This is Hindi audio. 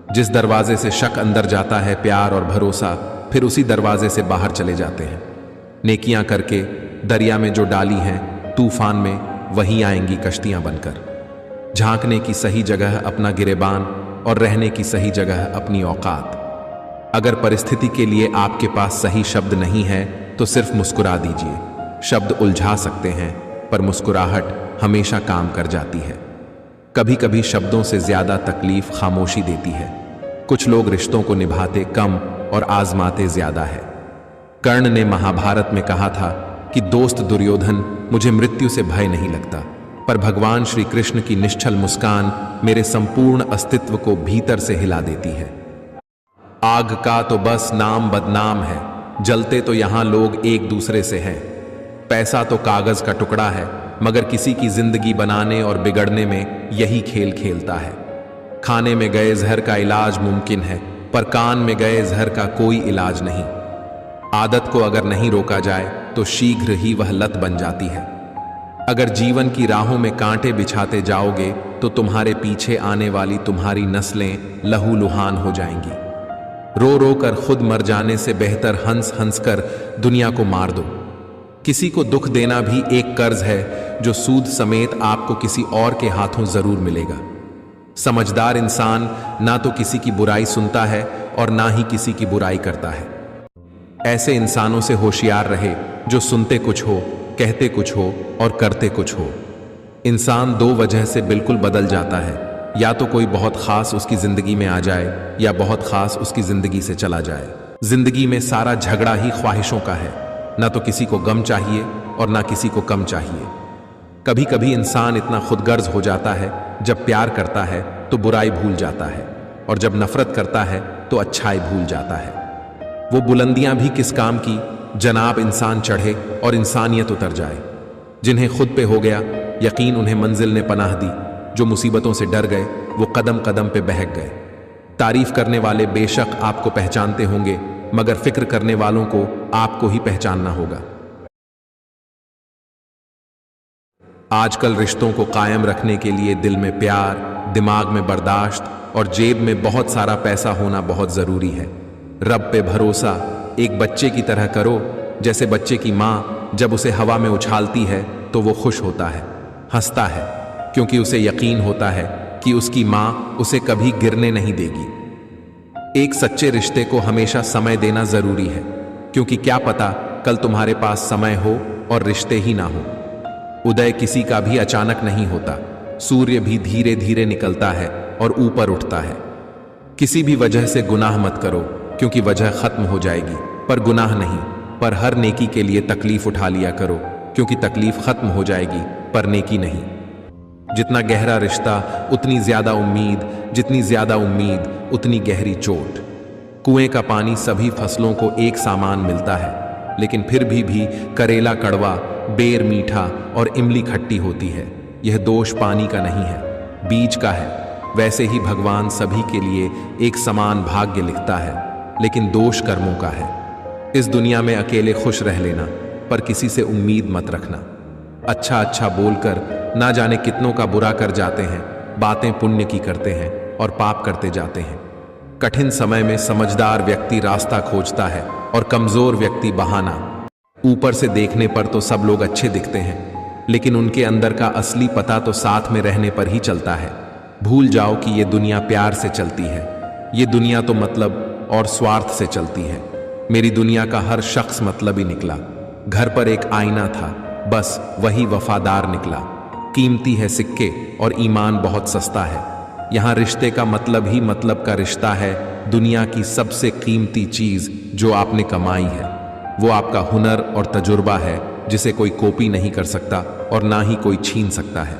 जिस दरवाजे से शक अंदर जाता है, प्यार और भरोसा फिर उसी दरवाजे से बाहर चले जाते हैं। नेकियां करके दरिया में जो डाली हैं, तूफान में वहीं आएंगी कश्तियां बनकर। झांकने की सही जगह अपना गिरेबान और रहने की सही जगह अपनी औकात। अगर परिस्थिति के लिए आपके पास सही शब्द नहीं है तो सिर्फ मुस्कुरा दीजिए। शब्द उलझा सकते हैं पर मुस्कुराहट हमेशा काम कर जाती है। कभी कभी शब्दों से ज्यादा तकलीफ खामोशी देती है। कुछ लोग रिश्तों को निभाते कम और आजमाते ज्यादा है। कर्ण ने महाभारत में कहा था कि दोस्त दुर्योधन, मुझे मृत्यु से भय नहीं लगता, पर भगवान श्री कृष्ण की निश्चल मुस्कान मेरे संपूर्ण अस्तित्व को भीतर से हिला देती है। आग का तो बस नाम बदनाम है, जलते तो यहां लोग एक दूसरे से हैं। पैसा तो कागज का टुकड़ा है, मगर किसी की जिंदगी बनाने और बिगड़ने में यही खेल खेलता है। खाने में गए जहर का इलाज मुमकिन है, पर कान में गए जहर का कोई इलाज नहीं। आदत को अगर नहीं रोका जाए तो शीघ्र ही वह लत बन जाती है। अगर जीवन की राहों में कांटे बिछाते जाओगे तो तुम्हारे पीछे आने वाली तुम्हारी नस्लें लहूलुहान हो जाएंगी। रो रो कर खुद मर जाने से बेहतर हंस हंस कर दुनिया को मार दो। किसी को दुख देना भी एक कर्ज है जो सूद समेत आपको किसी और के हाथों जरूर मिलेगा। समझदार इंसान ना तो किसी की बुराई सुनता है और ना ही किसी की बुराई करता है। ऐसे इंसानों से होशियार रहे जो सुनते कुछ हो, कहते कुछ हो और करते कुछ हो। इंसान दो वजह से बिल्कुल बदल जाता है, या तो कोई बहुत खास उसकी जिंदगी में आ जाए या बहुत खास उसकी जिंदगी से चला जाए। जिंदगी में सारा झगड़ा ही ख्वाहिशों का है, ना तो किसी को गम चाहिए और ना किसी को कम चाहिए। कभी कभी इंसान इतना खुदगर्ज हो जाता है, जब प्यार करता है तो बुराई भूल जाता है और जब नफरत करता है तो अच्छाई भूल जाता है। वो बुलंदियां भी किस काम की, जनाब इंसान चढ़े और इंसानियत उतर जाए। जिन्हें खुद पे हो गया यकीन, उन्हें मंजिल ने पनाह दी। जो मुसीबतों से डर गए वो कदम कदम पे बहक गए। तारीफ करने वाले बेशक आपको पहचानते होंगे, मगर फिक्र करने वालों को आपको ही पहचानना होगा। आजकल रिश्तों को कायम रखने के लिए दिल में प्यार, दिमाग में बर्दाश्त और जेब में बहुत सारा पैसा होना बहुत जरूरी है। रब पे भरोसा एक बच्चे की तरह करो, जैसे बच्चे की माँ जब उसे हवा में उछालती है तो वो खुश होता है, हंसता है, क्योंकि उसे यकीन होता है कि उसकी माँ उसे कभी गिरने नहीं देगी। एक सच्चे रिश्ते को हमेशा समय देना जरूरी है, क्योंकि क्या पता कल तुम्हारे पास समय हो और रिश्ते ही ना हो। उदय किसी का भी अचानक नहीं होता, सूर्य भी धीरे धीरे निकलता है और ऊपर उठता है। किसी भी वजह से गुनाह मत करो, क्योंकि वजह खत्म हो जाएगी, पर गुनाह नहीं। पर हर नेकी के लिए तकलीफ उठा लिया करो, क्योंकि तकलीफ खत्म हो जाएगी, पर नेकी नहीं। जितना गहरा रिश्ता उतनी ज्यादा उम्मीद, जितनी ज्यादा उम्मीद उतनी गहरी चोट। कुएं का पानी सभी फसलों को एक सामान मिलता है, लेकिन फिर भी करेला कड़वा, बेर मीठा और इमली खट्टी होती है। यह दोष पानी का नहीं है, बीज का है। वैसे ही भगवान सभी के लिए एक समान भाग्य लिखता है, लेकिन दोष कर्मों का है। इस दुनिया में अकेले खुश रह लेना, पर किसी से उम्मीद मत रखना। अच्छा अच्छा बोलकर ना जाने कितनों का बुरा कर जाते हैं। बातें पुण्य की करते हैं और पाप करते जाते हैं। कठिन समय में समझदार व्यक्ति रास्ता खोजता है और कमजोर व्यक्ति बहाना। ऊपर से देखने पर तो सब लोग अच्छे दिखते हैं, लेकिन उनके अंदर का असली पता तो साथ में रहने पर ही चलता है। भूल जाओ कि ये दुनिया प्यार से चलती है। ये दुनिया तो मतलब और स्वार्थ से चलती है। मेरी दुनिया का हर शख्स मतलबी निकला। घर पर एक आईना था, बस वही वफादार निकला। कीमती है सिक्के और ईमान बहुत सस्ता है। यहाँ रिश्ते का मतलब ही मतलब का रिश्ता है। दुनिया की सबसे कीमती चीज जो आपने कमाई है वो आपका हुनर और तजुर्बा है, जिसे कोई कॉपी नहीं कर सकता और ना ही कोई छीन सकता है।